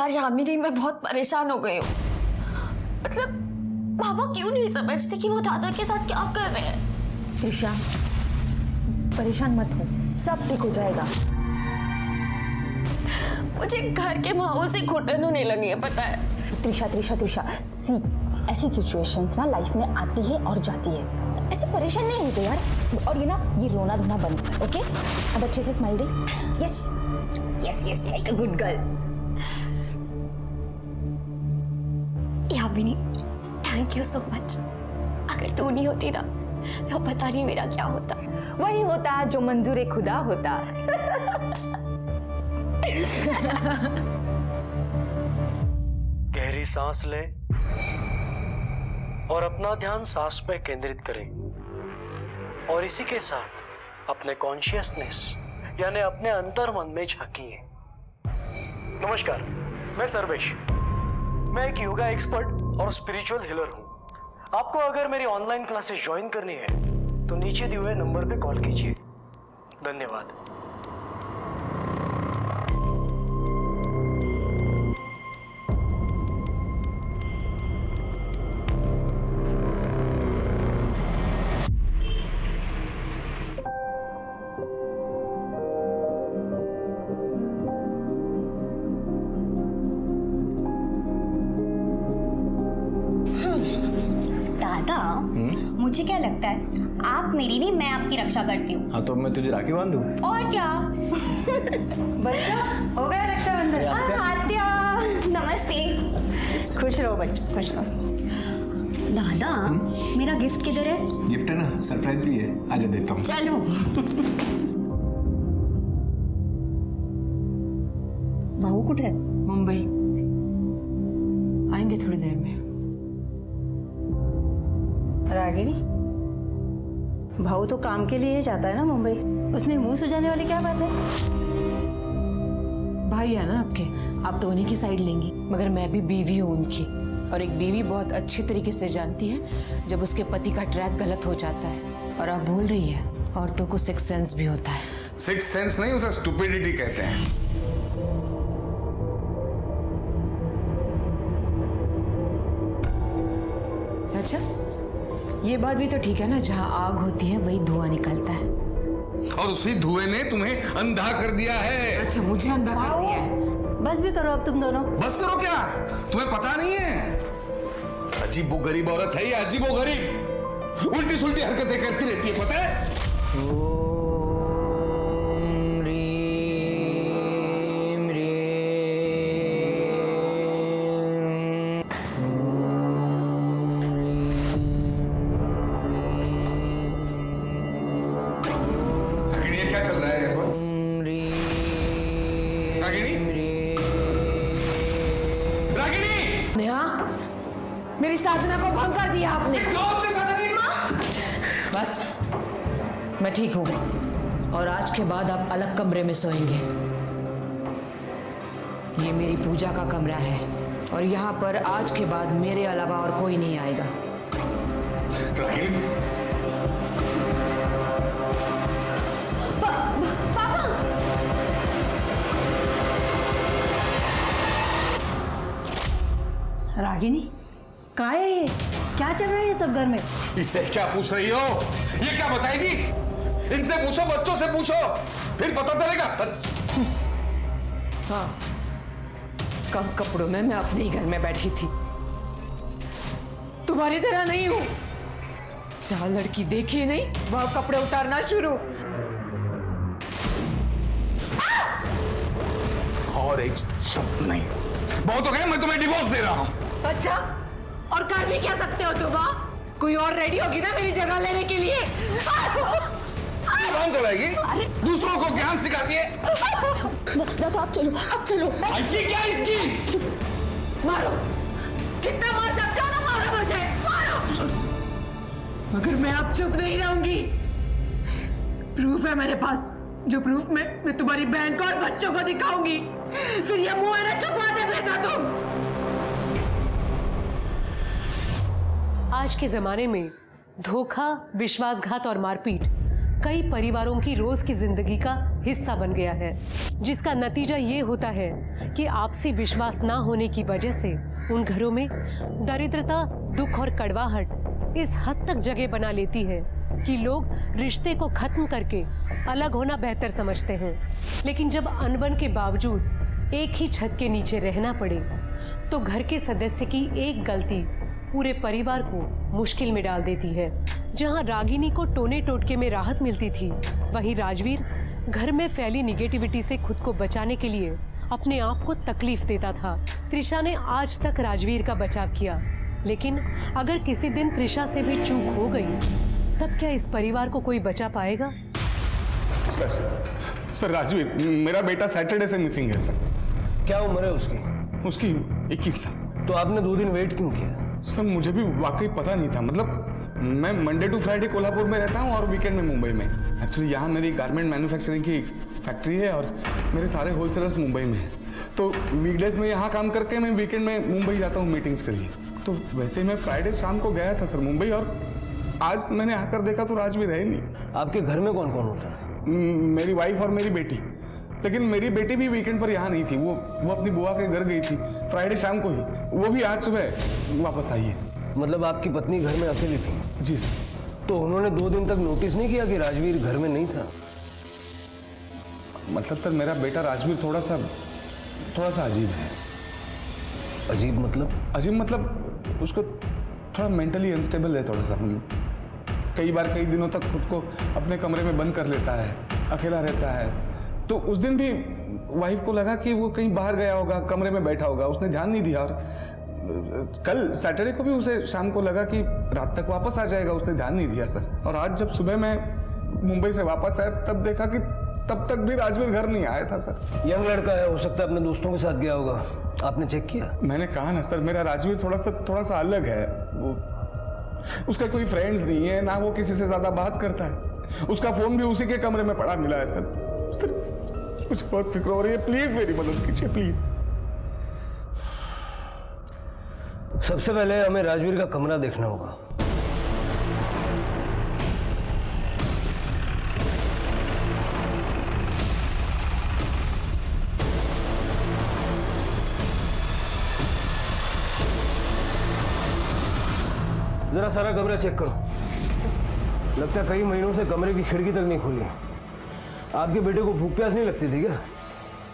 यार यामिनी, मैं बहुत परेशान हो गई हूँ। मतलब पापा क्यों नहीं समझते कि वो दादा के साथ क्या कर रहे हैं। त्रिशा, परेशान मत हो, सब ठीक हो जाएगा। मुझे घर के माहौल से घुटन होने लगी है, पता है। त्रिशा त्रिशा त्रिशा, सी ऐसी सिचुएशंस ना लाइफ में आती है और जाती है, ऐसे परेशान नहीं होते यार। और ये रोना धोना बंद कर, ओके? अब अच्छे से smile they. Yes yes yes, like a good girl. Yamini, thank you so much. अगर तू नहीं होती ना तो पता नहीं मेरा क्या होता। वही होता जो मंजूर खुदा होता। गहरी सांस लें और अपना ध्यान सांस पे केंद्रित करें और इसी के साथ अपने कॉन्शियसनेस यानी अपने अंतर मन में झांकिए। नमस्कार, मैं सर्वेश। मैं एक योगा एक्सपर्ट और स्पिरिचुअल हीलर हूं। आपको अगर मेरी ऑनलाइन क्लासेस ज्वाइन करनी है तो नीचे दिए हुए नंबर पे कॉल कीजिए। धन्यवाद। दादा, मुझे क्या लगता है आप मेरी नहीं, मैं आपकी रक्षा करती हूँ। हाँ तो मैं तुझे राखी बांधूं? और क्या। बच्चा हो गया रक्षाबंधन। आत्या, नमस्ते। खुश रहो बच्चा, खुश रहो। दादा, मेरा गिफ्ट किधर है? गिफ्ट है ना, सरप्राइज भी है, आजा देता हूँ। चलो। भाऊ कुठे है? मुंबई आएंगे थोड़ी देर में। रागिनी, भाऊ तो काम के लिए ही जाता है ना मुंबई, उसने मुंह सुझाने वाली क्या बात है? भाई है ना आपके, आप तो उन्हीं की साइड लेंगी, मगर मैं भी बीवी हूँ उनकी। और एक बीवी बहुत अच्छी तरीके से जानती है जब उसके पति का ट्रैक गलत हो जाता है। और आप भूल रही है, औरतों को सिक्स सेंस भी होता है। सिक्स सेंस नहीं, उसे स्टुपिडिटी कहते हैं। अच्छा, ये बात भी तो ठीक है ना, जहाँ आग होती है वही धुआं निकलता है। और उसी धुएं ने तुम्हें अंधा कर दिया है। अच्छा, मुझे अंधा कर दिया है। बस भी करो अब तुम दोनों। बस करो क्या? तुम्हें पता नहीं है अजीबो गरीब औरत है ये, अजीबो गरीब उल्टी सुल्टी हरकतें करती रहती है, पता है? मेरी साधना को भंग कर दिया आपने। बस, मैं ठीक हूँ और आज के बाद आप अलग कमरे में सोएंगे। ये मेरी पूजा का कमरा है और यहाँ पर आज के बाद मेरे अलावा और कोई नहीं आएगा। रागिनी, क्या है ये? क्या चल रहा है ये सब घर में? इससे क्या पूछ रही हो? ये क्या बताएगी? इनसे पूछो, बच्चों से पूछो, फिर पता चलेगा सच। हाँ, कम कपड़ों में मैं अपने ही घर में बैठी थी, तुम्हारी तरह नहीं हूं। जहां लड़की देखी नहीं वह कपड़े उतारना शुरू। और एक शब्द नहीं। बहुत हो गया, मैं तुम्हें डिवोर्स दे रहा हूं। अच्छा, और कर भी क्या सकते हो तुम? कोई और रेडी होगी ना मेरी जगह लेने के लिए? कौन चलाएगी? दूसरों को ज्ञान सिखाती है। दादा आप चलो, आप चलो। अच्छी क्या इसकी? मारो, कितना मार सकते हो ना, मारो मुझे, मारो। मगर मैं अब चुप नहीं रहूंगी। प्रूफ है मेरे पास, जो प्रूफ मैं तुम्हारी बहन को और बच्चों को दिखाऊंगी। फिर ये मुंह है ना छुपाते फिरना तुम। आज के जमाने में धोखा, विश्वासघात और मारपीट कई परिवारों की रोज की जिंदगी का हिस्सा बन गया है, जिसका नतीजा ये होता है कि आपसी विश्वास ना होने की वजह से उन घरों में दरिद्रता, दुख और कड़वाहट इस हद तक जगह बना लेती है कि लोग रिश्ते को खत्म करके अलग होना बेहतर समझते हैं। लेकिन जब अनबन के बावजूद एक ही छत के नीचे रहना पड़े तो घर के सदस्य की एक गलती पूरे परिवार को मुश्किल में डाल देती है। जहां रागिनी को टोने टोटके में राहत मिलती थी, वहीं राजवीर घर में फैली निगेटिविटी से खुद को बचाने के लिए अपने आप को तकलीफ देता था। त्रिशा ने आज तक राजवीर का बचाव किया, लेकिन अगर किसी दिन त्रिशा से भी चूक हो गई तब क्या इस परिवार को कोई बचा पाएगा? सर राजवीर, मेरा बेटा सैटरडे से मिसिंग है सर। क्या उम्र है उसकी? उसकी 21 साल। तो आपने 2 दिन वेट क्यों किया? सर मुझे भी वाकई पता नहीं था। मतलब मैं मंडे टू फ्राइडे कोल्हापुर में रहता हूँ और वीकेंड में मुंबई में। एक्चुअली यहाँ मेरी गारमेंट मैन्युफैक्चरिंग की फैक्ट्री है और मेरे सारे होलसेलर्स मुंबई में हैं। तो वीकडेज में यहाँ काम करके मैं वीकेंड में मुंबई जाता हूँ मीटिंग्स के लिए। तो वैसे मैं फ्राइडे शाम को गया था सर मुंबई, और आज मैंने आकर देखा तो राजवीर है ही नहीं। आपके घर में कौन कौन होता है? मेरी वाइफ और मेरी बेटी। लेकिन मेरी बेटी भी वीकेंड पर यहाँ नहीं थी, वो अपनी बुआ के घर गई थी फ्राइडे शाम को ही। वो भी आज सुबह वापस आई है। मतलब आपकी पत्नी घर में अकेली थी? जी सर। तो उन्होंने 2 दिन तक नोटिस नहीं किया कि राजवीर घर में नहीं था? मतलब सर मेरा बेटा राजवीर थोड़ा सा अजीब है। अजीब मतलब? अजीब मतलब उसको थोड़ा मेंटली अनस्टेबल है थोड़ा सा। मतलब कई बार कई दिनों तक खुद को अपने कमरे में बंद कर लेता है, अकेला रहता है। तो उस दिन भी वाइफ को लगा कि वो कहीं बाहर गया होगा, कमरे में बैठा होगा, उसने ध्यान नहीं दिया। और कल सैटरडे को भी उसे शाम को लगा कि रात तक वापस आ जाएगा, उसने ध्यान नहीं दिया सर। और आज जब सुबह मैं मुंबई से वापस आया तब देखा कि तब तक भी राजवीर घर नहीं आया था सर। यंग लड़का है, हो सकता है अपने दोस्तों के साथ गया होगा। आपने चेक किया? मैंने कहा ना सर, मेरा राजवीर थोड़ा सा अलग है। वो उसका कोई फ्रेंड्स नहीं है, ना वो किसी से ज्यादा बात करता है। उसका फोन भी उसी के कमरे में पड़ा मिला है सर। मुझे बहुत फिक्र हो रही है, प्लीज मेरी मदद कीजिए प्लीज। सबसे पहले हमें राजवीर का कमरा देखना होगा। जरा सारा कमरा चेक करो। लगता है कई महीनों से कमरे की खिड़की तक नहीं खुली। आपके बेटे को भूख प्यास नहीं लगती थी क्या?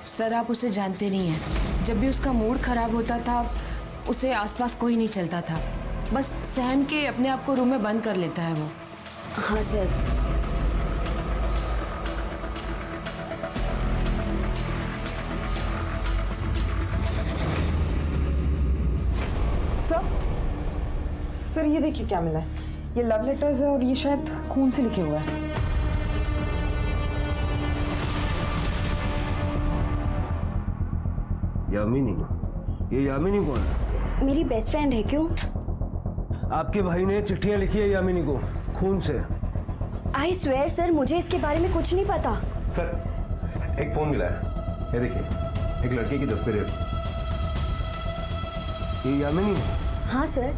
सर आप उसे जानते नहीं हैं। जब भी उसका मूड खराब होता था उसे आसपास कोई नहीं चलता था, बस सहम के अपने आप को रूम में बंद कर लेता है वो। हाँ सर। सर ये देखिए क्या मिला है। ये लव लेटर्स है और ये शायद खून से लिखे हुआ है। यामिनी? ये यामिनी कौन है? मेरी बेस्ट फ्रेंड है। क्यों? आपके भाई ने चिट्ठियां लिखी है यामिनी को खून से। आई स्वेयर सर, मुझे इसके बारे में कुछ नहीं पता। सर एक फोन मिला है, ये देखिए, एक लड़के की तस्वीर है। ये यामिनी है? हाँ सर।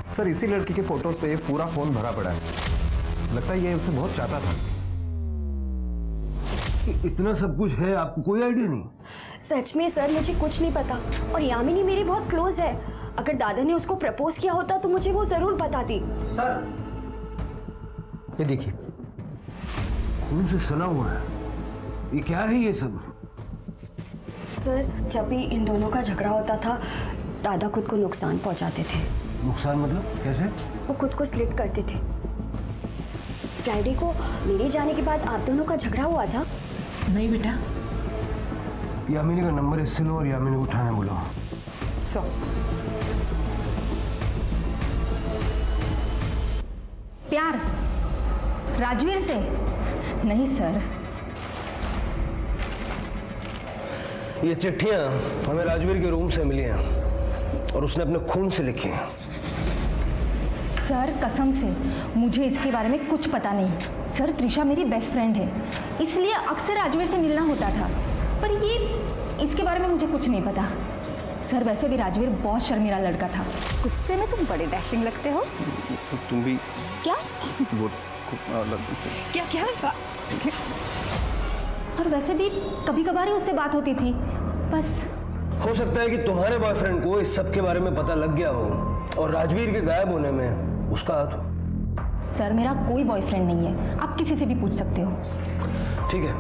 सर इसी लड़की के फोटो से पूरा फोन भरा पड़ा है। लगता है ये उसे बहुत चाहता था। इतना सब कुछ है, आपको कोई आइडिया नहीं? सच में सर मुझे कुछ नहीं पता। और यामिनी मेरी बहुत क्लोज है। अगर दादा ने उसको प्रपोज किया होता तो मुझे वो जरूर बताती। सर ये देखिए, खून से सना हुआ है। ये क्या है ये सब? सर जब भी इन दोनों का झगड़ा होता था दादा खुद को नुकसान पहुंचाते थे। नुकसान मतलब कैसे? वो खुद को स्लिट करते थे। फ्राइडे को मेरे जाने के बाद आप दोनों का झगड़ा हुआ था। नहीं बेटा। यामिनी का नंबर इससे लो और यामिनी को उठाने बोलो। प्यार राजवीर से? नहीं सर। ये चिट्ठियां हमें राजवीर के रूम से मिली हैं और उसने अपने खून से लिखी हैं। सर कसम से मुझे इसके बारे में कुछ पता नहीं। सर त्रिशा मेरी बेस्ट फ्रेंड है, इसलिए अक्सर राजवीर से मिलना होता था, पर ये इसके बारे में मुझे कुछ नहीं पता। सर वैसे भी राजवीर बहुत शर्मीला लड़का था, गुस्से में तुम बड़े डैशिंग लगते हो। तुम भी क्या वो क्या क्या और वैसे भी कभी कभार ही उससे बात होती थी बस। हो सकता है कि तुम्हारे बॉयफ्रेंड को इस सब के बारे में पता लग गया हो और राजवीर के गायब होने में उसका हाथ हो। सर मेरा कोई बॉयफ्रेंड नहीं है, आप किसी से भी पूछ सकते हो। ठीक है,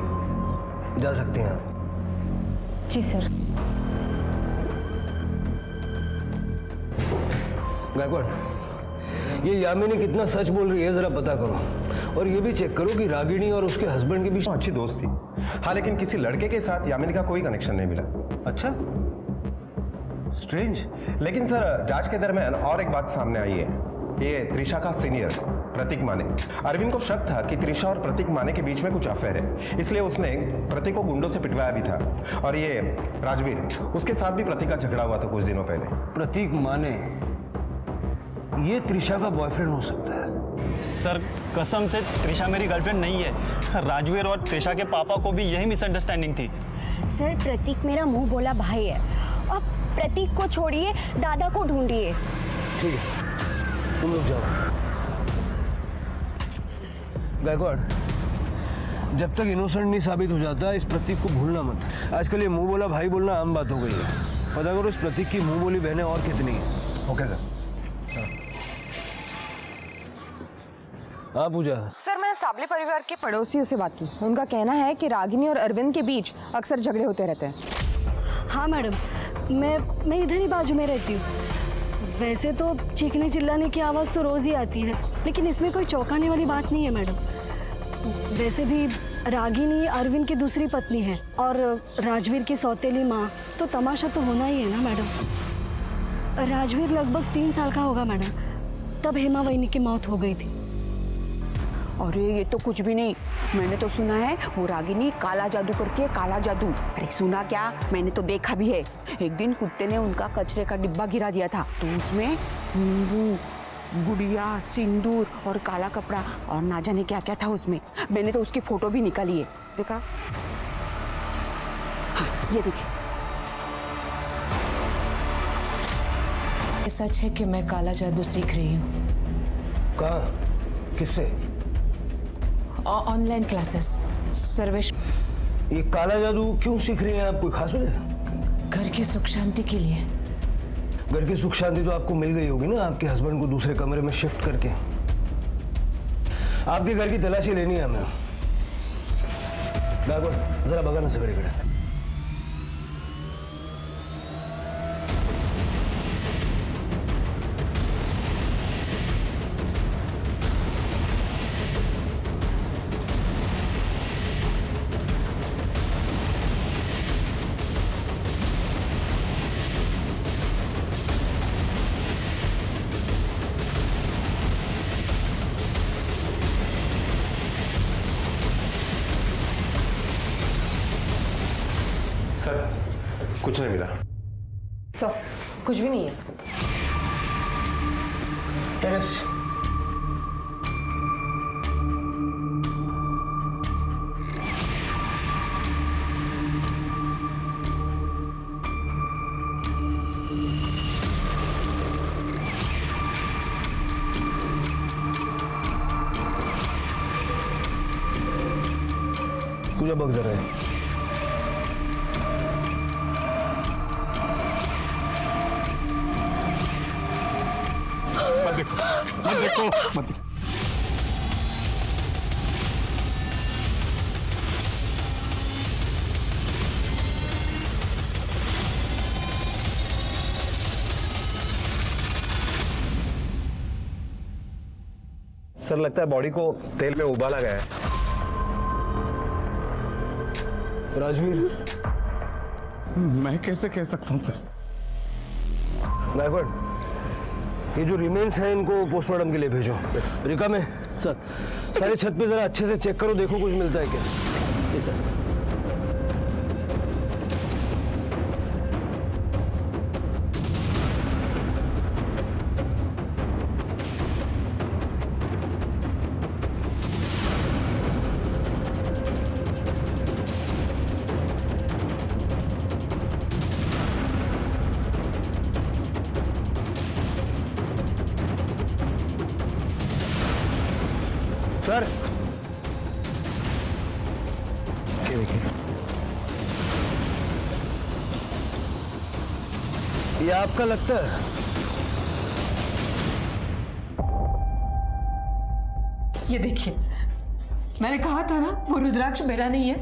जा सकते हैं आप। जी सर। गायकवाड़, ये यामिनी कितना सच बोल रही है जरा पता करो, और ये भी चेक करो कि रागिनी और उसके हस्बैंड के बीच अच्छी दोस्त थी। हाँ, लेकिन किसी लड़के के साथ यामिनी का कोई कनेक्शन नहीं मिला। अच्छा, स्ट्रेंज। लेकिन सर जांच के दरमियान और एक बात सामने आई है। ये त्रिशा का सीनियर प्रतीक माने, अरविंद को शक था कि त्रिशा और प्रतीक माने के बीच में कुछ अफेयर है, इसलिए उसने प्रतीक को गुंडों से पिटवाया भी था। और ये राजवीर, उसके साथ भी प्रतीक का झगड़ा हुआ था कुछ दिनों पहले। प्रतीक माने ये त्रिशा का बॉयफ्रेंड हो सकता है। सर कसम से त्रिशा मेरी गर्लफ्रेंड नहीं है। राजवीर और त्रिशा के पापा को भी यही मिसअंडरस्टैंडिंग थी। सर प्रतीक मेरा मुंह बोला भाई है, अब प्रतीक को छोड़िए, दादा को ढूंढिए। ठीक है, तुम लोग जाओ। गायकवाड़, जब तक इनोसेंट नहीं साबित हो जाता इस प्रतीक को भूलना मत। आजकल ये मुंह बोला भाई बोलना आम बात हो गई है। पता करो इस प्रतीक की मुंह बोली बहनें और कितनी है। Okay sir. हाँ पूजा। सर मैंने साबले परिवार के पड़ोसियों से बात की, उनका कहना है कि रागिनी और अरविंद के बीच अक्सर झगड़े होते रहते हैं। हाँ मैडम, मैं इधर ही बाजू में रहती हूँ। वैसे तो चीखने चिल्लाने की आवाज़ तो रोज़ ही आती है, लेकिन इसमें कोई चौंकाने वाली बात नहीं है मैडम। वैसे भी रागिनी अरविंद की दूसरी पत्नी है और राजवीर की सौतेली माँ, तो तमाशा तो होना ही है ना मैडम। राजवीर लगभग 3 साल का होगा मैडम, तब हेमा वहिनी की मौत हो गई थी। अरे ये तो कुछ भी नहीं, मैंने तो सुना है वो रागिनी काला जादू करती है, काला जादू। अरे सुना क्या, मैंने तो देखा भी है। एक दिन कुत्ते ने उनका कचरे का डिब्बा गिरा दिया था, तो उसमें नींबू, गुड़िया, सिंदूर और काला कपड़ा और ना जाने क्या क्या था उसमें। मैंने तो उसकी फोटो भी निकाली है, देखा? हाँ ये देखिए। सच है कि मैं काला जादू सीख रही हूँ। कहाँ, किससे? Online classes. सर्वेश, ये काला जादू क्यों सीख रही हैं आप, कोई खास वजह? घर की सुख शांति के लिए। घर की सुख शांति तो आपको मिल गई होगी ना, आपके हस्बैंड को दूसरे कमरे में शिफ्ट करके। आपके घर की तलाशी लेनी है हमें। गायकवाड़, जरा बगा ना सगड़े गड़े। सर कुछ नहीं मिला। सर कुछ भी नहीं है। टेरेस। पूजा बग जरा है। मत देखो, मत देखो, मत देखो। सर लगता है बॉडी को तेल में उबाला गया है। राजवीर, मैं कैसे कह सकता हूँ सर? गायकवाड़, ये जो रिमेन्स हैं इनको पोस्टमार्टम के लिए भेजो। रिका में सर, सारे छत पे जरा अच्छे से चेक करो, देखो कुछ मिलता है क्या। जी सर। सर ये देखिए, ये आपका लगता है? ये देखिए, मैंने कहा था ना वो रुद्राक्ष मेरा नहीं है।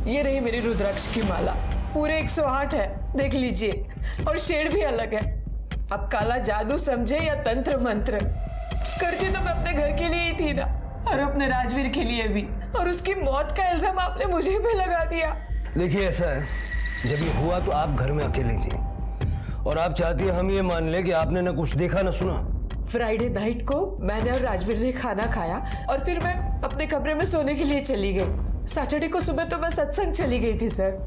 ये रही मेरी रुद्राक्ष की माला, पूरे 108 है, देख लीजिए, और शेड भी अलग है। अब काला जादू समझे या तंत्र मंत्र, करती तो मैं अपने घर के लिए ही थी ना, और अपने राजवीर के लिए भी, और उसकी मौत का इल्जाम आपने मुझे पे लगा दिया। देखिए ऐसा है, जब ये हुआ तो आप घर में अकेले थी और आप चाहती है हम ये मान ले कि आपने ना कुछ देखा ना सुना। फ्राइडे नाइट को मैंने और राजवीर ने खाना खाया और फिर मैं अपने कमरे में सोने के लिए चली गई। सैटरडे को सुबह तो मैं सत्संग चली गई थी सर।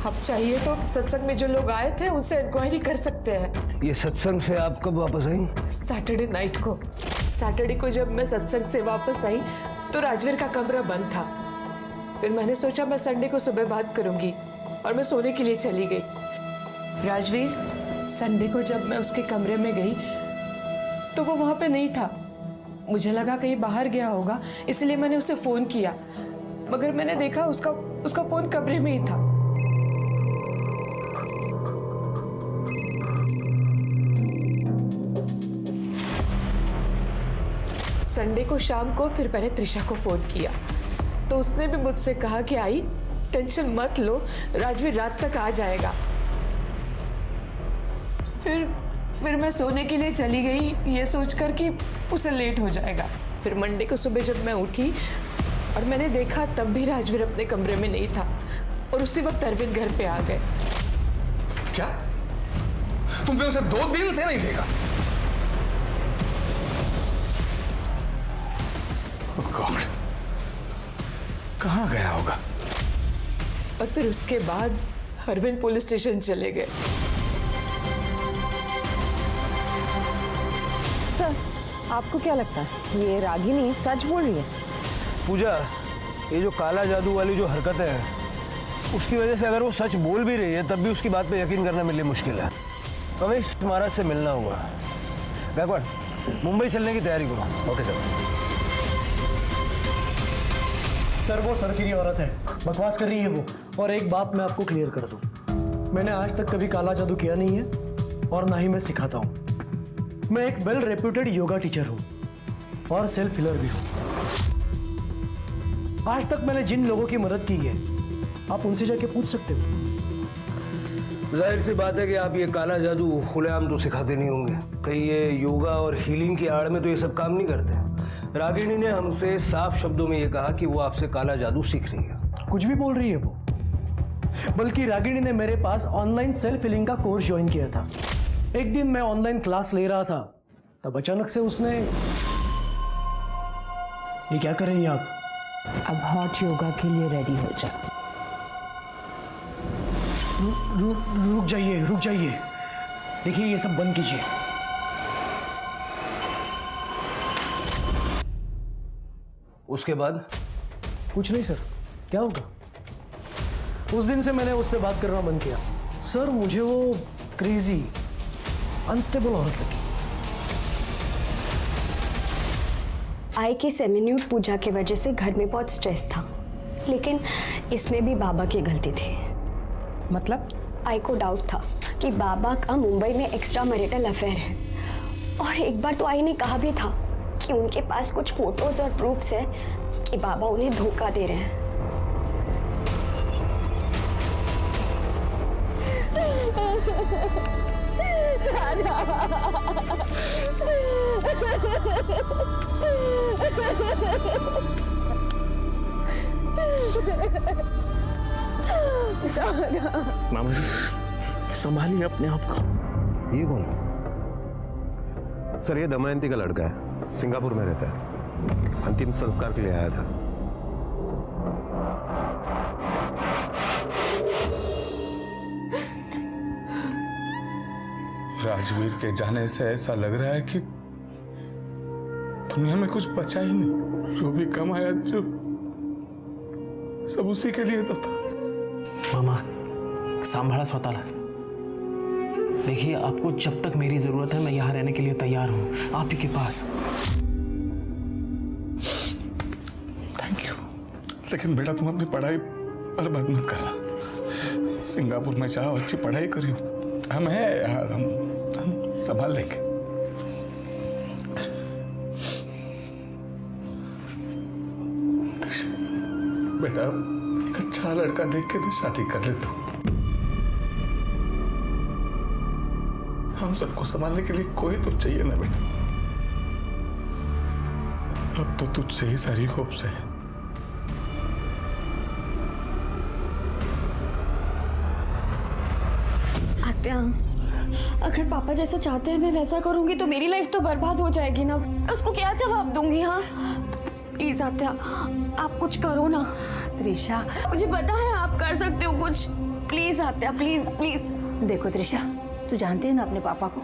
अब चाहिए तो सत्संग में जो लोग आए थे उनसे इंक्वायरी कर सकते हैं। ये सत्संग से आप कब वापस आई? सैटरडे नाइट को। सैटरडे को जब मैं सत्संग से वापस आई तो राजवीर का कमरा बंद था। फिर मैंने सोचा मैं संडे को सुबह बात करूंगी और मैं सोने के लिए चली गई। राजवीर, संडे को जब मैं उसके कमरे में गई तो वो वहां पे नहीं था। मुझे लगा कहीं बाहर गया होगा, इसलिए मैंने उसे फोन किया, मगर मैंने देखा उसका फोन कमरे में ही था। संडे को शाम को फिर मैंने त्रिशा को फोन किया तो उसने भी मुझसे कहा कि आई टेंशन मत लो, राजवीर रात तक आ जाएगा। फिर मैं सोने के लिए चली गई ये सोचकर कि उसे लेट हो जाएगा। फिर मंडे को सुबह जब मैं उठी और मैंने देखा तब भी राजवीर अपने कमरे में नहीं था और उसी वक्त अरविंद घर पे आ गए। क्या तुमने उसे 2 दिन से नहीं देखा? गॉड, कहाँ गया होगा? और फिर उसके बाद अरविंद पुलिस स्टेशन चले गए। सर, आपको क्या लगता है ये रागिनी सच बोल रही है? पूजा, ये जो काला जादू वाली जो हरकतें हैं उसकी वजह से अगर वो सच बोल भी रही है तब भी उसकी बात पे यकीन करना मेरे लिए मुश्किल है। हमें इस महाराज से मिलना होगा। गायकवाड़, मुंबई चलने की तैयारी करो। Okay sir. सर वो सरफिरी औरत है, बकवास कर रही है वो। और एक बात मैं आपको क्लियर कर दूं, मैंने आज तक कभी काला जादू किया नहीं है और ना ही मैं सिखाता हूं। मैं एक वेल रेप्यूटेड योगा टीचर हूं और सेल्फ हीलर भी हूं। आज तक मैंने जिन लोगों की मदद की है आप उनसे जाके पूछ सकते हो। जाहिर सी बात है कि आप ये काला जादू खुलेआम तो सिखाते नहीं होंगे, कहीं ये योगा और हीलिंग की आड़ में तो ये सब काम नहीं करते। रागिनी ने हमसे साफ शब्दों में ये कहा कि वो आपसे काला जादू सीख रही है। कुछ भी बोल रही है वो। बल्कि रागिनी ने मेरे पास ऑनलाइन सेल्फ हीलिंग का कोर्स ज्वाइन किया था। एक दिन मैं ऑनलाइन क्लास ले रहा था तब अचानक से उसने, ये क्या कर रही हैं आप? अब हॉट योगा के लिए रेडी हो जा। रुक जाइए। देखिए ये सब बंद कीजिए। उसके बाद कुछ नहीं सर, क्या होगा? उस दिन से मैंने उससे बात करना बंद किया। सर मुझे वो क्रेजी अनस्टेबल औरत लगी। आई की सेमिन्यूट पूजा की वजह से घर में बहुत स्ट्रेस था, लेकिन इसमें भी बाबा की गलती थी। मतलब? आई को डाउट था कि बाबा का मुंबई में एक्स्ट्रा मैरिटल अफेयर है, और एक बार तो आई ने कहा भी था कि उनके पास कुछ फोटोज और प्रूफ्स है कि बाबा उन्हें धोखा दे रहे हैं। मामा जी संभालिए अपने आप को। ये कौन? सर ये दमयंती का लड़का है, सिंगापुर में रहता है, अंतिम संस्कार के लिए आया था। राजवीर के जाने से ऐसा लग रहा है कि दुनिया में कुछ बचा ही नहीं। जो भी कमाया जो सब उसी के लिए तो था। मामा सांभाळा स्वतःला। देखिए आपको जब तक मेरी जरूरत है मैं यहाँ रहने के लिए तैयार हूँ, आप ही के पास। लेकिन बेटा तुम अपनी पढ़ाई बर्बाद मत करना। सिंगापुर में जाओ, अच्छी पढ़ाई करियो, हम हैं यार, हम संभाल लेंगे। बेटा एक अच्छा लड़का देख के ना शादी कर लेता हूँ। हम सबको संभालने के लिए कोई तो चाहिए ना बेटा। अब तो तुझसे ही सारी होप्स है। आत्या, अगर पापा जैसा चाहते हैं मैं वैसा करूंगी तो मेरी लाइफ तो बर्बाद हो जाएगी ना। उसको क्या जवाब दूंगी? हाँ प्लीज आत्या, आप कुछ करो ना। त्रिशा, मुझे पता है आप कर सकते हो कुछ। प्लीज आत्या, प्लीज प्लीज। देखो त्रिशा, तू जानती है ना अपने पापा को।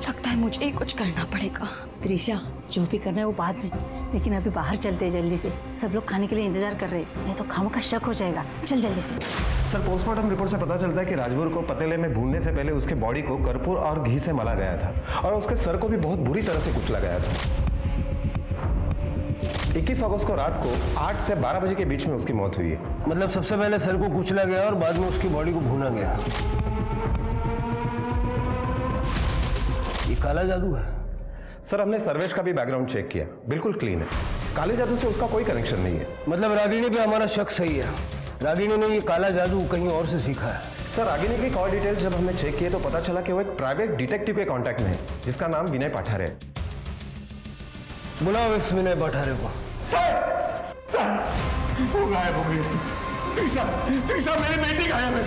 लगता है मुझे ही कुछ करना पड़ेगा। त्रिशा, जो भी करना है वो बाद में, लेकिन अभी बाहर चलते हैं जल्दी से। सब लोग खाने के लिए इंतजार कर रहे हैं, नहीं तो खामों का शक हो जाएगा। चल जल्दी से। सर, पोस्टमार्टम रिपोर्ट से पता चलता है कि राजवीर को पतीले में भूनने से पहले उसके बॉडी को कर्पूर और घी से मला गया था और उसके सर को भी बहुत बुरी तरह से कुचला गया था। 21 अगस्त को रात को 8 से 12 बजे के बीच में उसकी मौत हुई है। मतलब सबसे पहले सर को कुचला गया और बाद में उसकी बॉडी को भूना गया। ये काला जादू है। सर, हमने सर्वेश का भी बैकग्राउंड चेक किया, बिल्कुल क्लीन है। काले जादू से उसका कोई कनेक्शन नहीं है। मतलब रागिनी पे हमारा शक सही है। रागिनी ने ये काला जादू कहीं और से सीखा है। सर, रागिनी की कॉल डिटेल्स जब हमने चेक किए तो पता चला कि वो एक प्राइवेट डिटेक्टिव के कांटेक्ट में है जिसका नाम विनय पाठारे है। बुलाओ इस विनय पाठारे को। सर, वो गायब हो गई। त्रिशा, मेरी बेटी गायब है।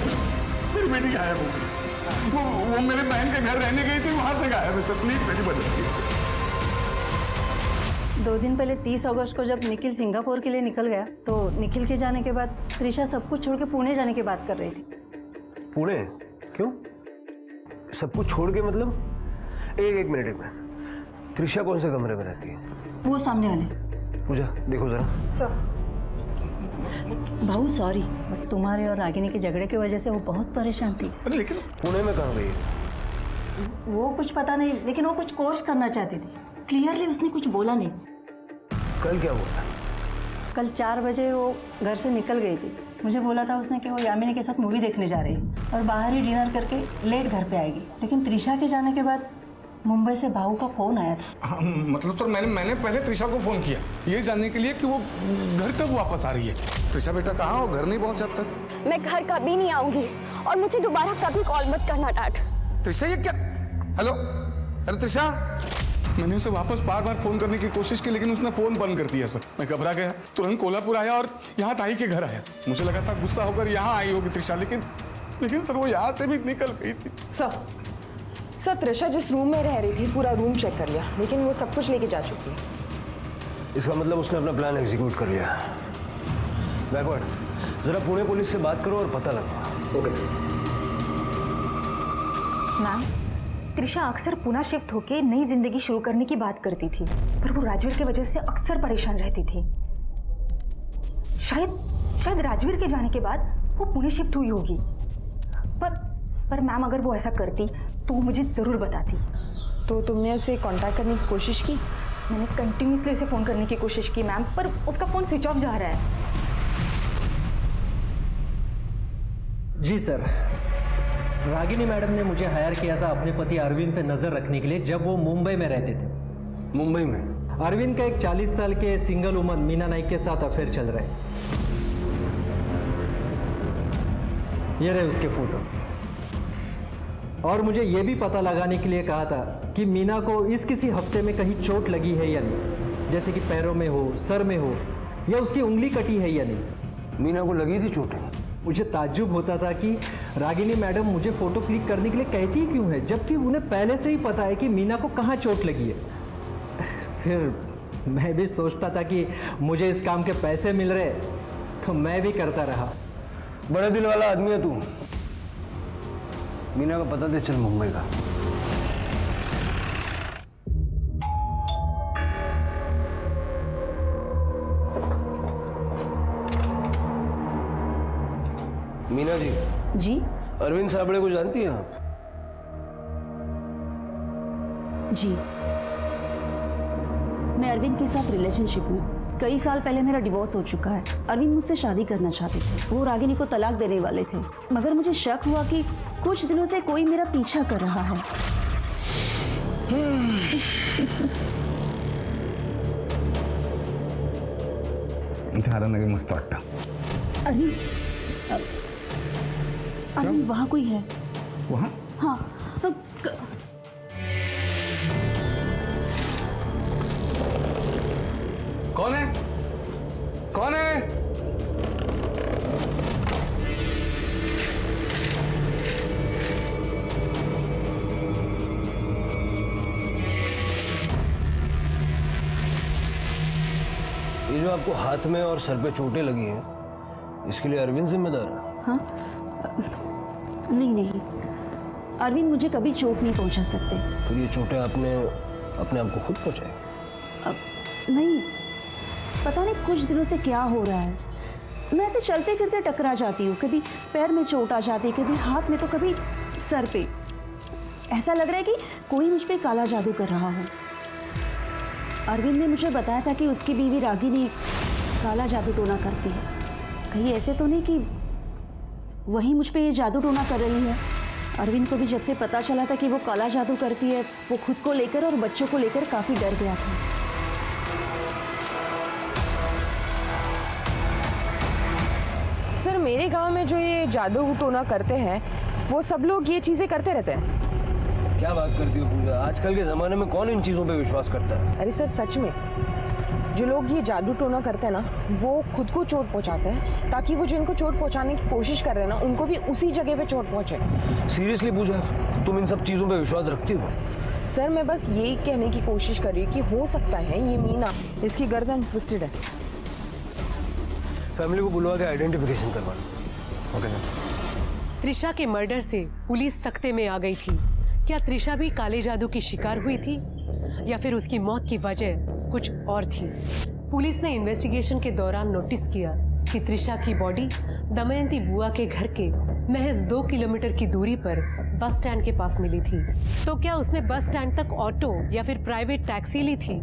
मेरी बेटी गायब हो गई। वो मेरे बहन के घर रहने गई थी, वहां से गायब है। प्लीज मेरी मदद कीजिए। 2 दिन पहले 30 अगस्त को जब निखिल सिंगापुर के लिए निकल गया तो निखिल के जाने के बाद त्रिशा सब कुछ छोड़ के पुणे जाने की बात कर रही थी। पुणे? क्यों? सब कुछ छोड़ के मतलब? एक मिनट। त्रिशा कौन से कमरे में रहती है? वो सामने वाले। पूजा, देखो जरा। सर, भाऊ सॉरी, बट तुम्हारे और रागिनी के झगड़े की वजह से वो बहुत परेशान थी। लेकिन पुणे में कहाँ गई? वो कुछ पता नहीं, लेकिन वो कुछ कोर्स करना चाहती थी। क्लियरली उसने कुछ बोला नहीं। कल क्या बोला? कल 4 बजे वो घर से निकल गई थी। मुझे बोला था उसने कि वो यामिनी के साथ मूवी देखने जा रही है और बाहर ही डिनर करके लेट घर पे आएगी। लेकिन त्रिशा के जाने के बाद मुंबई से भाऊ का फोन आया था। हाँ, मतलब सर मैंने पहले त्रिशा को फोन किया ये जानने के लिए कि वो घर कब वापस आ रही है। त्रिशा बेटा कहाँ हो? घर नहीं पहुंचा अब तक। मैं घर कभी नहीं आऊंगी और मुझे दोबारा कभी कॉल मत करना डैड। त्रिशा, ये क्या? हेलो त्रिशा, मैंने उसे वापस बार बार फोन करने की कोशिश की लेकिन उसने फोन बंद कर दिया। सर, मैं घबरा गया, तुरंत कोल्हापुर आया और यहाँ ताई के घर आया। मुझे लगा था गुस्सा होकर यहाँ आई होगी त्रिशा, लेकिन सर वो यहाँ से भी निकल गई थी। सर, त्रिशा जिस रूम में रह रही थी पूरा रूम चेक कर लिया, लेकिन वो सब कुछ लेके जा चुकी है। इसका मतलब उसने अपना प्लान एग्जीक्यूट कर लिया। बैकवर्ड, जरा पुणे पुलिस से बात करो और पता लगाओ। Okay sir. मैम, त्रिशा अक्सर पुणे शिफ्ट होके नई जिंदगी शुरू करने की बात करती थी, पर वो राजवीर की वजह से अक्सर परेशान रहती थी। शायद राजवीर के जाने के बाद वो पुणे शिफ्ट हुई होगी। पर मैम, अगर वो ऐसा करती तो वो मुझे जरूर बताती। तो तुमने उसे कांटेक्ट करने की कोशिश की? मैंने कंटिन्यूसली उसे फोन करने की कोशिश की मैम, पर उसका फोन स्विच ऑफ जा रहा है। जी सर, रागिनी मैडम ने मुझे हायर किया था अपने पति अरविंद पे नजर रखने के लिए जब वो मुंबई में रहते थे। मुंबई में? अरविंद का एक 40 साल के सिंगल वुमन मीना नाइक के साथ अफेयर चल रहा है। ये रहे उसके फोटोज। और मुझे ये भी पता लगाने के लिए कहा था कि मीना को इस किसी हफ्ते में कहीं चोट लगी है या नहीं, जैसे कि पैरों में हो, सर में हो, या उसकी उंगली कटी है या नहीं। मीना को लगी थी चोट? मुझे ताज्जुब होता था कि रागिनी मैडम मुझे फोटो क्लिक करने के लिए कहती ही क्यों है, जबकि उन्हें पहले से ही पता है कि मीना को कहाँ चोट लगी है। फिर मैं भी सोचता था कि मुझे इस काम के पैसे मिल रहे तो मैं भी करता रहा। बड़े दिल वाला आदमी है तू। मीना का पता दे चल मुंबई का। मीना जी। अरविंद साबड़े को जानती हैं आप? जी, मैं अरविंद के साथ रिलेशनशिप में। कई साल पहले मेरा डिवोर्स हो चुका है। अरविंद मुझसे शादी करना चाहते थे। वो रागिनी को तलाक देने वाले थे, मगर मुझे शक हुआ कि कुछ दिनों से कोई मेरा पीछा कर रहा है। लगे मस्त वाटतं। अरविंद वहाँ कोई है? वहाँ? हाँ। कौन है? कौन है? ये जो आपको हाथ में और सर पे चोटें लगी हैं, इसके लिए अरविंद जिम्मेदार है? हाँ? नहीं, अरविंद मुझे कभी चोट नहीं पहुंचा सकते। फिर ये चोटें आपने अपने आप को खुद पहुंचाई? नहीं, पता नहीं कुछ दिनों से क्या हो रहा है। मैं ऐसे चलते फिरते टकरा जाती हूँ, कभी पैर में चोट आ जाती है, कभी हाथ में तो कभी सर पे। ऐसा लग रहा है कि कोई मुझ पे काला जादू कर रहा हो। अरविंद ने मुझे बताया था कि उसकी बीवी रागिनी काला जादू टोना करती है। कहीं ऐसे तो नहीं कि वही मुझ पे ये जादू टोना कर रही है। अरविंद को भी जब से पता चला था कि वो काला जादू करती है, वो खुद को लेकर और बच्चों को लेकर काफ़ी डर गया था। सर, मेरे गांव में जो ये जादू टोना करते हैं, वो सब लोग ये चीज़ें करते रहते हैं। क्या बात करती हो पूजा? आजकल के ज़माने में कौन इन चीज़ों पे विश्वास करता है? अरे सर, सच में जो लोग ये जादू टोना करते हैं ना, वो खुद को चोट पहुंचाते हैं ताकि वो जिनको चोट पहुंचाने की कोशिश कर रहे हैं ना, उनको भी उसी जगह पे चोट पहुंचे। सीरियसली पूजा, तुम इन सब चीज़ों पे विश्वास रखती हो? सर, मैं बस यही कहने की कोशिश कर रही हूँ कि हो सकता है ये मीना, इसकी गर्दन ट्विस्टेड है। फैमिली को बुलवा के आइडेंटिफिकेशन करवा लो। Okay sir. त्रिशा के मर्डर से पुलिस सख्ते में आ गई थी। क्या त्रिशा भी काले जादू की शिकार हुई थी या फिर उसकी मौत की वजह कुछ और थी? पुलिस ने इन्वेस्टिगेशन के दौरान नोटिस किया कि त्रिशा की बॉडी दमयंती बुआ के घर के महज 2 किलोमीटर की दूरी पर बस स्टैंड के पास मिली थी। तो क्या उसने बस स्टैंड तक ऑटो या फिर प्राइवेट टैक्सी ली थी?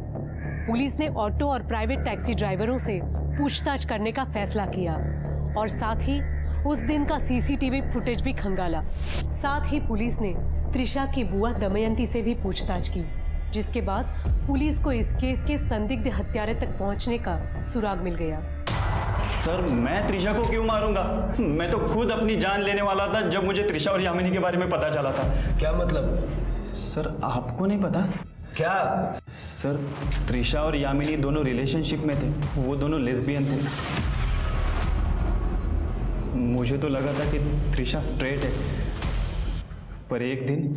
पुलिस ने ऑटो और प्राइवेट टैक्सी ड्राइवरों से पूछताछ करने का फैसला किया और साथ ही उस दिन का सीसीटीवी फुटेज भी खंगाला। साथ ही पुलिस ने त्रिशा की बुआ दमयंती से भी पूछताछ की, जिसके बाद पुलिस को इस केस के संदिग्ध हत्यारे तक पहुंचने का सुराग मिल गया। सर, मैं त्रिशा को क्यों मारूंगा? मैं तो खुद अपनी जान लेने वाला था जब मुझे त्रिशा और यामिनी के बारे में पता चला था। क्या मतलब? सर, आपको नहीं पता? क्या? सर, त्रिशा और यामिनी दोनों रिलेशनशिप में थे। वो दोनों लेस्बियन थे। मुझे तो लगा था कि त्रिशा स्ट्रेट है, पर एक दिन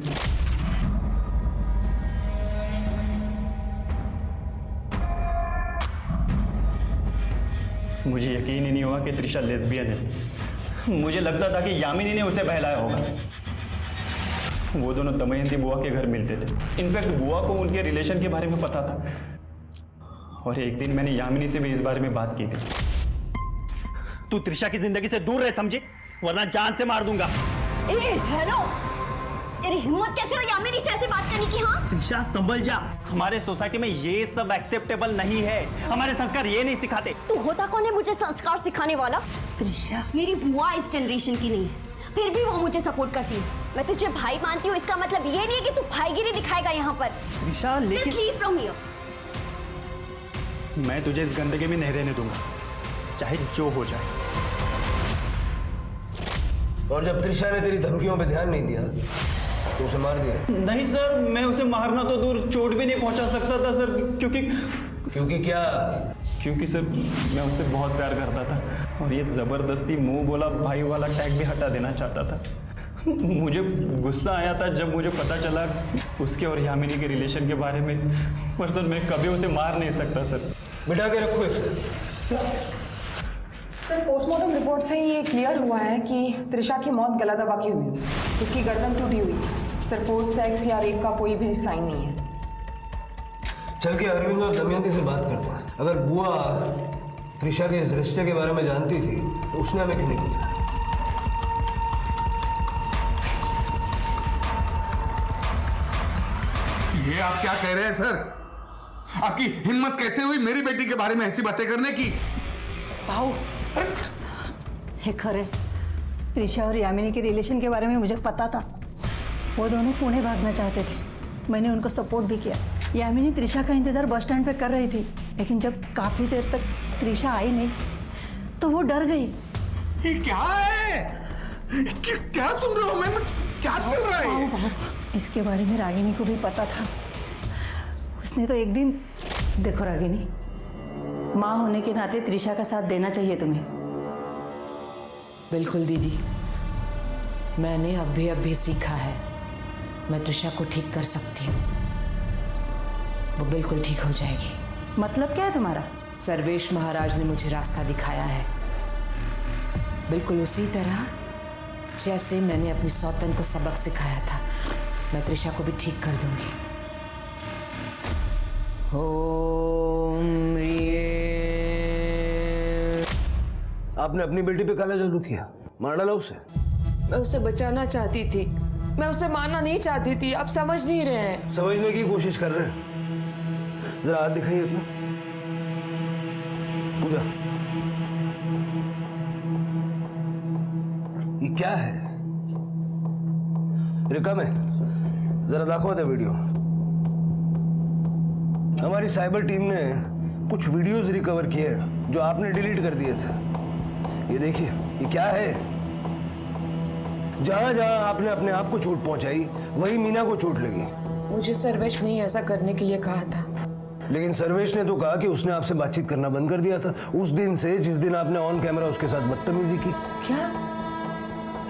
मुझे यकीन ही नहीं हुआ कि त्रिशा लेस्बियन है। मुझे लगता था कि यामिनी ने उसे बहलाया होगा। वो दोनों दमयंती बुआ के घर मिलते थे। इनफैक्ट बुआ को उनके रिलेशन के बारे में पता था और एक दिन मैंने यामिनी से भी इस बारे में बात की थी। तू त्रिशा की जिंदगी से दूर रह, समझी? वरना जान से मार दूंगा। हेलो, तेरी हिम्मत कैसे हो यामिनी से ऐसे बात करने की? हाँ त्रिशा, संभल जा। हमारे सोसाइटी में ये सब एक्सेप्टेबल नहीं है। हमारे संस्कार ये नहीं सिखाते। तू होता कौन है मुझे संस्कार सिखाने वाला? त्रिशा मेरी बुआ इस जनरेशन की नहीं है, फिर भी वो मुझे सपोर्ट करती है। मैं तुझे भाई मानती हूँ, इसका मतलब ये नहीं है कि तू भाईगिरी दिखाएगा यहाँ पर। त्रिशा, लेकिन लीव फ्रॉम हियर। मैं तुझे इस गंदगी में नहीं रहने दूंगा, चाहे जो हो जाए। और जब त्रिशा ने तेरी धमकियों पे ध्यान नहीं दिया तो उसे मार दिया? नहीं सर, मैं उसे मारना तो दूर, चोट भी नहीं पहुंचा सकता था सर। क्योंकि क्या? क्योंकि सर, मैं उससे बहुत प्यार करता था और ये जबरदस्ती मुंह बोला भाई वाला टैग भी हटा देना चाहता था। मुझे गुस्सा आया था जब मुझे पता चला उसके और यामिनी के रिलेशन के बारे में, पर सर मैं कभी उसे मार नहीं सकता सर। बिठा के रखो इसे। सर, पोस्टमार्टम रिपोर्ट से ये क्लियर हुआ है कि त्रिशा की मौत गला दबा की हुई, उसकी गर्दन टूटी हुई। सर, फोर्स सेक्स या रेप का कोई भी साइन नहीं है। चल के अरविंद और दमयंती से बात करते हैं। अगर बुआ त्रिशा के इस रिश्ते के बारे में जानती थी तो उसने हमें क्यों नहीं बताया? ये आप क्या कह रहे हैं सर? आपकी हिम्मत कैसे हुई मेरी बेटी के बारे में ऐसी बातें करने की? भाऊ, हे खरे, त्रिशा और यामिनी के रिलेशन के बारे में मुझे पता था। वो दोनों पुणे भागना चाहते थे, मैंने उनको सपोर्ट भी किया। यामिनी त्रिशा का इंतजार बस स्टैंड पे कर रही थी, लेकिन जब काफी देर तक त्रिशा आई नहीं तो वो डर गई। ये क्या है? क्या सुन रहा हूँ मैं? क्या चल रहा है? इसके बारे में रागिनी को भी पता था। उसने तो एक दिन, देखो रागिनी, माँ होने के नाते त्रिशा का साथ देना चाहिए तुम्हें। बिल्कुल दीदी, मैंने अभी सीखा है, मैं त्रिशा को ठीक कर सकती हूँ। वो बिल्कुल ठीक हो जाएगी। मतलब क्या है तुम्हारा? सर्वेश महाराज ने मुझे रास्ता दिखाया है, बिल्कुल उसी तरह जैसे मैंने अपनी सौतन को सबक सिखाया था। मैं त्रिशा को भी ठीक कर दूंगी। ओम आपने अपनी बेटी पे काला जादू किया, मार डाला उसे? मैं उसे बचाना चाहती थी, मैं उसे मारना नहीं चाहती थी। आप समझ नहीं रहे हैं। समझने की कोशिश कर रहे हैं। जरा हाथ दिखाइए अपना। पूजा, ये क्या है? रिका में जरा दाखवा दे वीडियो। हमारी साइबर टीम ने कुछ वीडियोस रिकवर किए हैं जो आपने डिलीट कर दिए थे। ये देखिए, ये क्या है? जहां जहां आपने अपने आप को चोट पहुंचाई वही मीना को चोट लगी। मुझे सर्वेश ने ऐसा करने के लिए कहा था, लेकिन सर्वेश ने तो कहा कि उसने आपसे बातचीत करना बंद कर दिया था उस दिन से जिस दिन आपने ऑन कैमरा उसके साथ बदतमीजी की। क्या?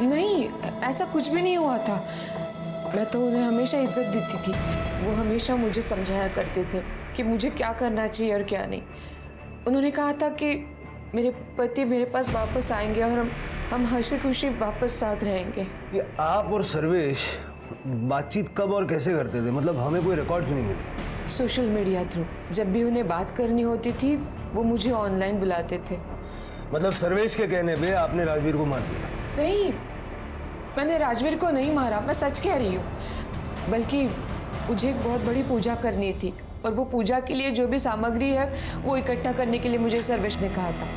नहीं, ऐसा कुछ भी नहीं हुआ था। मैं तो उन्हें हमेशा इज्जत देती थी। वो हमेशा मुझे समझाया करते थे कि मुझे क्या करना चाहिए और क्या नहीं। उन्होंने कहा था कि मेरे पति मेरे पास वापस आएंगे और हम हंसी खुशी वापस साथ रहेंगे। ये आप और सर्वेश बातचीत कब और कैसे करते थे? मतलब हमें कोई रिकॉर्ड नहीं मिले। Social media through. जब भी उन्हें बात करनी होती थी वो मुझे ऑनलाइन बुलाते थे। मतलब सर्वेश के कहने पे आपने राजवीर को मार दिया? नहीं, मैंने राजवीर को नहीं मारा, मैं सच कह रही हूँ। बल्कि मुझे एक बहुत बड़ी पूजा करनी थी और वो पूजा के लिए जो भी सामग्री है वो इकट्ठा करने के लिए मुझे सर्वेश ने कहा था।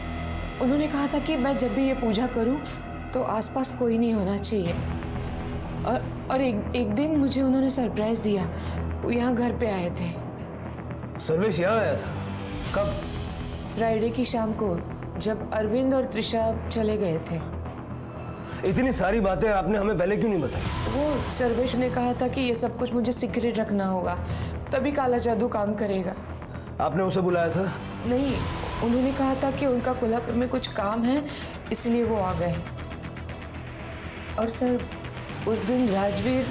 उन्होंने कहा था कि मैं जब भी ये पूजा करूँ तो आसपास कोई नहीं होना चाहिए। और एक दिन मुझे उन्होंने सरप्राइज दिया। वो यहाँ घर पे आए थे। सर्वेश यहाँ आया था? कब? फ्राइडे की शाम को, जब अरविंद और त्रिशा चले गए थे। इतनी सारी बातें आपने हमें पहले क्यों नहीं बताई? वो सर्वेश ने कहा था कि ये सब कुछ मुझे सीक्रेट रखना होगा, तभी काला जादू काम करेगा। आपने उसे बुलाया था? नहीं, उन्होंने कहा था कि उनका कोल्हापुर में कुछ काम है इसलिए वो आ गए। और सर, उस दिन राजवीर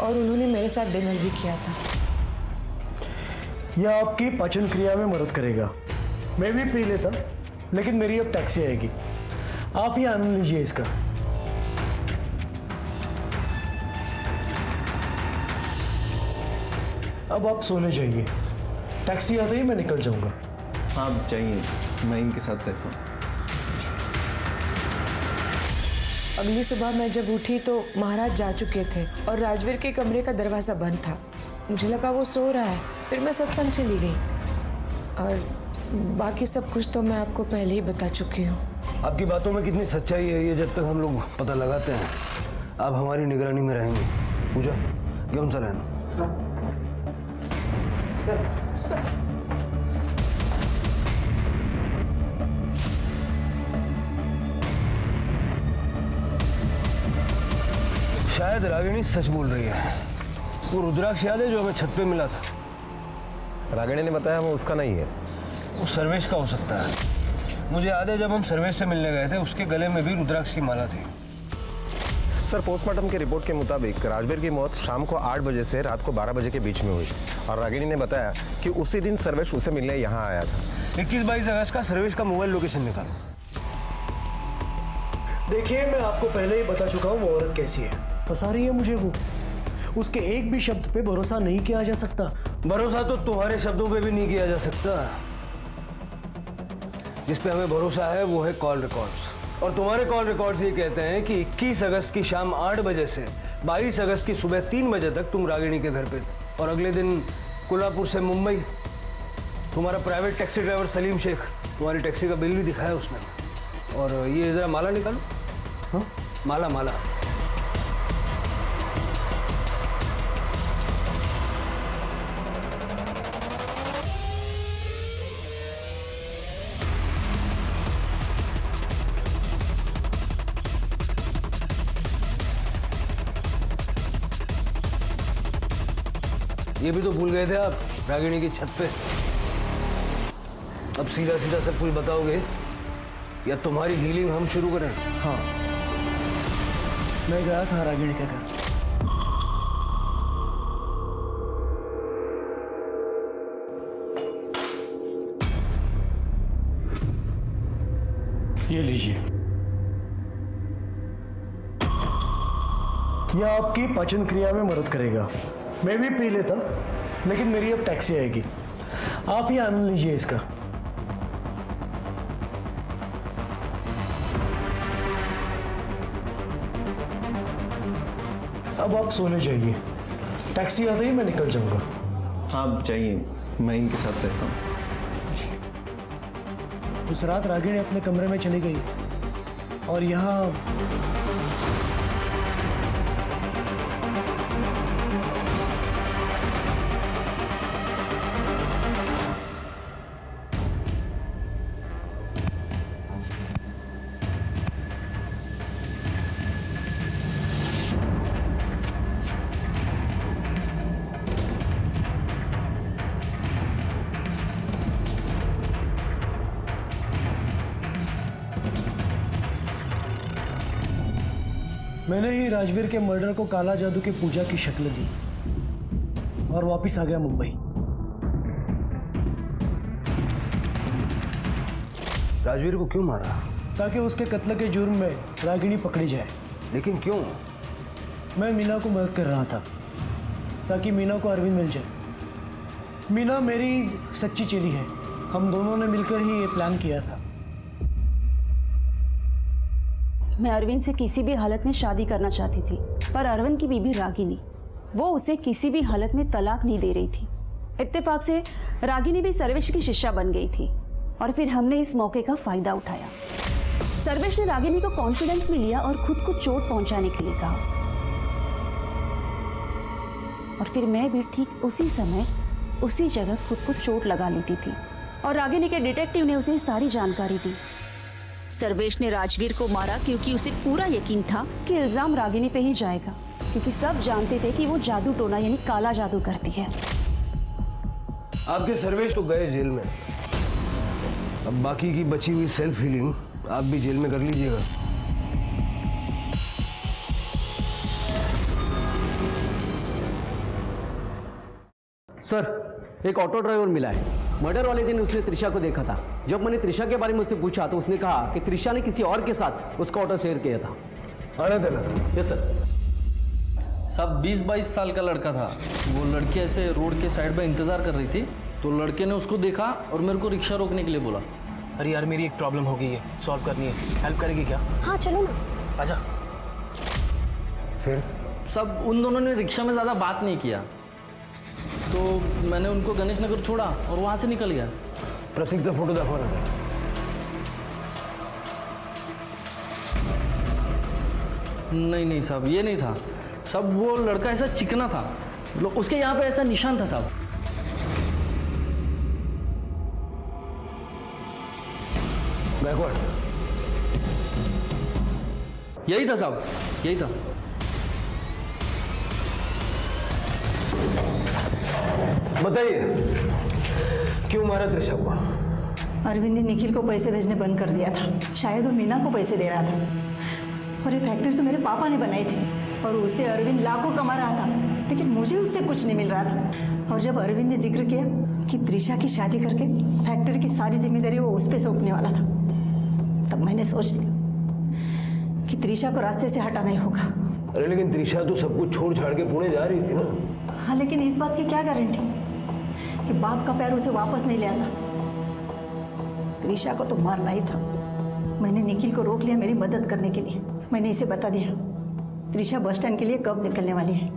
और उन्होंने मेरे साथ डिनर भी किया था। यह आपकी पाचन क्रिया में मदद करेगा। मैं भी पी लेता, लेकिन मेरी अब टैक्सी आएगी। आप ही आनंद लीजिए इसका। अब आप सोने जाइए, टैक्सी आते ही मैं निकल जाऊंगा। आप जाइए, मैं इनके साथ रहता हूँ। अगली सुबह मैं जब उठी तो महाराज जा चुके थे और राजवीर के कमरे का दरवाज़ा बंद था। मुझे लगा वो सो रहा है, फिर मैं सत्संग चली गई। और बाकी सब कुछ तो मैं आपको पहले ही बता चुकी हूँ। आपकी बातों में कितनी सच्चाई है ये जब तक हम लोग पता लगाते हैं आप हमारी निगरानी में रहेंगे। पूजा, क्यों सा रहना? शायद रागिनी सच बोल रही है। वो रुद्राक्ष याद है जो हमें छत पे मिला था? रागिनी ने बताया वो उसका नहीं है, वो सर्वेश का हो सकता है। मुझे याद है जब हम सर्वेश से मिलने गए थे उसके गले में भी रुद्राक्ष की माला थी। सर, पोस्टमार्टम की रिपोर्ट के मुताबिक राजवीर की मौत शाम को 8 बजे से रात को 12 बजे के बीच में हुई और रागिनी ने बताया कि उसी दिन सर्वेश उसे मिलने यहाँ आया था। 21-22 अगस्त का सर्वेश का मोबाइल लोकेशन निकालो। देखिए, मैं आपको पहले ही बता चुका हूँ वो औरत कैसी है। फंसा रही है मुझे वो। उसके एक भी शब्द पे भरोसा नहीं किया जा सकता। भरोसा तो तुम्हारे शब्दों पे भी नहीं किया जा सकता। जिस पे हमें भरोसा है वो है कॉल रिकॉर्ड्स। और तुम्हारे कॉल रिकॉर्ड्स ये कहते हैं कि 21 अगस्त की शाम 8 बजे से 22 अगस्त की सुबह 3 बजे तक तुम रागिनी के घर पे थे और अगले दिन कोल्हापुर से मुंबई तुम्हारा private taxi driver Salim Shaikh तुम्हारी टैक्सी का बिल भी दिखाया उसने। और ये जरा माला निकालो। हाँ, माला माला। ये भी तो भूल गए थे आप रागिनी की छत पे। अब सीधा सीधा सब कुछ बताओगे या तुम्हारी हीलिंग हम शुरू करें? हाँ, मैं गया था रागिनी के घर। ये लीजिए, यह आपकी पाचन क्रिया में मदद करेगा। मैं भी पी लेता, लेकिन मेरी अब टैक्सी आएगी। आप ही आनंद लीजिए इसका। अब आप सोने जाइए, टैक्सी आते ही मैं निकल जाऊंगा। आप जाइए, मैं इनके साथ रहता हूँ। उस रात रागिनी अपने कमरे में चली गई और यहाँ मैंने ही राजवीर के मर्डर को काला जादू की पूजा की शक्ल दी और वापस आ गया मुंबई। राजवीर को क्यों मारा? ताकि उसके कत्ल के जुर्म में रागिनी पकड़ी जाए। लेकिन क्यों? मैं मीना को मदद कर रहा था ताकि मीना को अरविंद मिल जाए। मीना मेरी सच्ची चेली है, हम दोनों ने मिलकर ही ये प्लान किया था। मैं अरविंद से किसी भी हालत में शादी करना चाहती थी, पर अरविंद की बीबी रागिनी, वो उसे किसी भी हालत में तलाक नहीं दे रही थी। इत्तेफाक से रागिनी भी सर्वेश की शिष्या बन गई थी और फिर हमने इस मौके का फायदा उठाया। सर्वेश ने रागिनी को कॉन्फिडेंस में लिया और खुद को चोट पहुंचाने के लिए कहा, और फिर मैं भी ठीक उसी समय उसी जगह खुद को चोट लगा लेती थी और रागिनी के डिटेक्टिव ने उसे सारी जानकारी दी। सर्वेश ने राजवीर को मारा क्योंकि उसे पूरा यकीन था कि इल्जाम रागिनी पे ही जाएगा, क्योंकि सब जानते थे कि वो जादू टोना यानी काला जादू करती है। आपके सर्वेश तो गए जेल में, अब बाकी की बची हुई सेल्फ हीलिंग आप भी जेल में कर लीजिएगा। सर, एक ऑटो ड्राइवर मिला है। मर्डर वाले दिन उसने त्रिशा को देखा था। जब मैंने त्रिशा के बारे में उससे पूछा तो उसने कहा कि त्रिशा ने किसी और के साथ उसका ऑटो शेयर किया था। आने देना। Yes sir. सब 20-22 साल का लड़का था। वो लड़की ऐसे रोड के साइड पे इंतजार कर रही थी, तो लड़के ने उसको देखा और मेरे को रिक्शा रोकने के लिए बोला। अरे यार, मेरी एक प्रॉब्लम हो गई है, सॉल्व करनी है, हेल्प करेगी क्या? हाँ चलो ना। आजा। फिर सब उन दोनों ने रिक्शा में ज़्यादा बात नहीं किया, तो मैंने उनको गणेश नगर छोड़ा और वहाँ से निकल गया। प्रतीक का फोटो दाखवा ना। नहीं साहब, ये नहीं था। सब वो लड़का ऐसा चिकना था, मतलब उसके यहाँ पे ऐसा निशान था साहब। बैकवर्ड। यही था साहब, यही था। बताइए, क्यों मारा त्रिशा को? अरविंद ने निखिल को पैसे भेजने बंद कर दिया था। शायद वो मीना को पैसे दे रहा था। और ये फैक्ट्री तो मेरे पापा ने बनाई थी और उसे अरविंद लाखों कमा रहा था, लेकिन मुझे उससे कुछ नहीं मिल रहा था। और जब अरविंद ने जिक्र किया कि त्रिशा की शादी करके फैक्ट्री की सारी जिम्मेदारी वो उस पर सौंपने वाला था, तब मैंने सोच लिया कि त्रिशा को रास्ते से हटाना ही होगा। अरे लेकिन त्रिशा तो सब कुछ छोड़ छाड़ के पुणे जा रही थी ना। हाँ, लेकिन इस बात की क्या गारंटी कि बाप का प्यार उसे वापस नहीं ले आता। त्रिशा को तो मारना ही था। मैंने निखिल को रोक लिया मेरी मदद करने के लिए। मैंने इसे बता दिया त्रिशा बस स्टैंड के लिए कब निकलने वाली है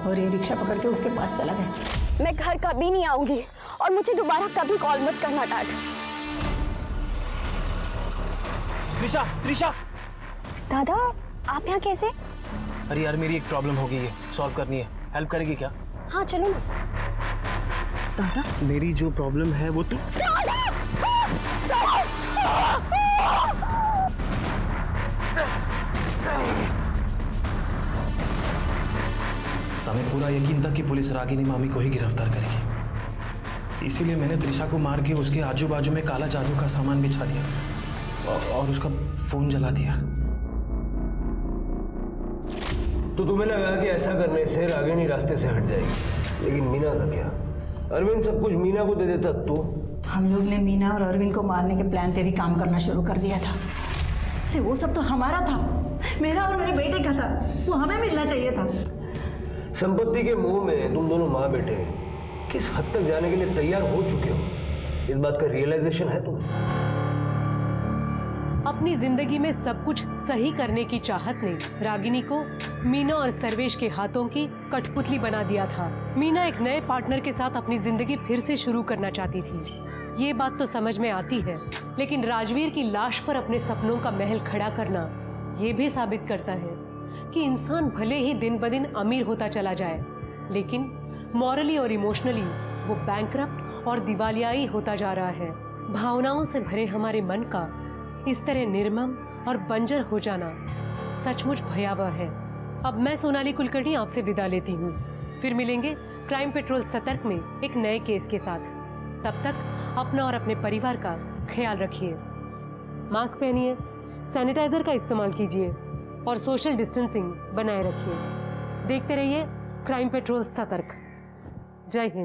और ये रिक्शा पकड़ के उसके पास चला गया। मैं घर कभी नहीं आऊंगी और मुझे दोबारा कभी कॉल मत करना डैड। त्रिशा, त्रिशा! दादा आप यहाँ कैसे? अरे यार मेरी एक प्रॉब्लम हो गई है, सॉल्व करनी है, हेल्प करेगी क्या? हाँ चलो ना। दादा मेरी जो प्रॉब्लम है वो तो हमें पूरा यकीन था कि पुलिस रागिनी मामी को ही गिरफ्तार करेगी, इसीलिए मैंने त्रिशा को मार के उसके आजू बाजू में काला जादू का सामान बिछा दिया और उसका फोन जला दिया। तो तुम्हें लगा कि ऐसा करने से रागिनी रास्ते से हट जाएगी, लेकिन मीना का क्या? अरविंद सब कुछ मीना को दे देता तो? हम लोग ने मीना और अरविंद को मारने के प्लान पे भी काम करना शुरू कर दिया था। अरे वो सब तो हमारा था, मेरा और मेरे बेटे का था, वो हमें मिलना चाहिए था। संपत्ति के मोह में तुम दोनों माँ बेटे किस हद तक जाने के लिए तैयार हो चुके हो, इस बात का रियलाइजेशन है तुम्हें? अपनी जिंदगी में सब कुछ सही करने की चाहत ने रागिनी को मीना और सर्वेश के हाथों की कठपुतली बना दिया था। मीना एक नए पार्टनर के साथ अपनी जिंदगी फिर से शुरू करना चाहती थी, ये बात तो समझ में आती है, लेकिन राजवीर की लाश पर अपने सपनों का महल खड़ा करना ये भी साबित करता है कि इंसान भले ही दिन ब दिन अमीर होता चला जाए, लेकिन मॉरली और इमोशनली वो बैंकरप्ट और दिवालियाई होता जा रहा है। भावनाओं से भरे हमारे मन का इस तरह निर्मम और बंजर हो जाना सचमुच भयावह है। अब मैं सोनाली कुलकर्णी आपसे विदा लेती हूँ, फिर मिलेंगे क्राइम पेट्रोल सतर्क में एक नए केस के साथ। तब तक अपना और अपने परिवार का ख्याल रखिए, मास्क पहनिए, सैनिटाइजर का इस्तेमाल कीजिए और सोशल डिस्टेंसिंग बनाए रखिए। देखते रहिए क्राइम पेट्रोल सतर्क। जय हिंद।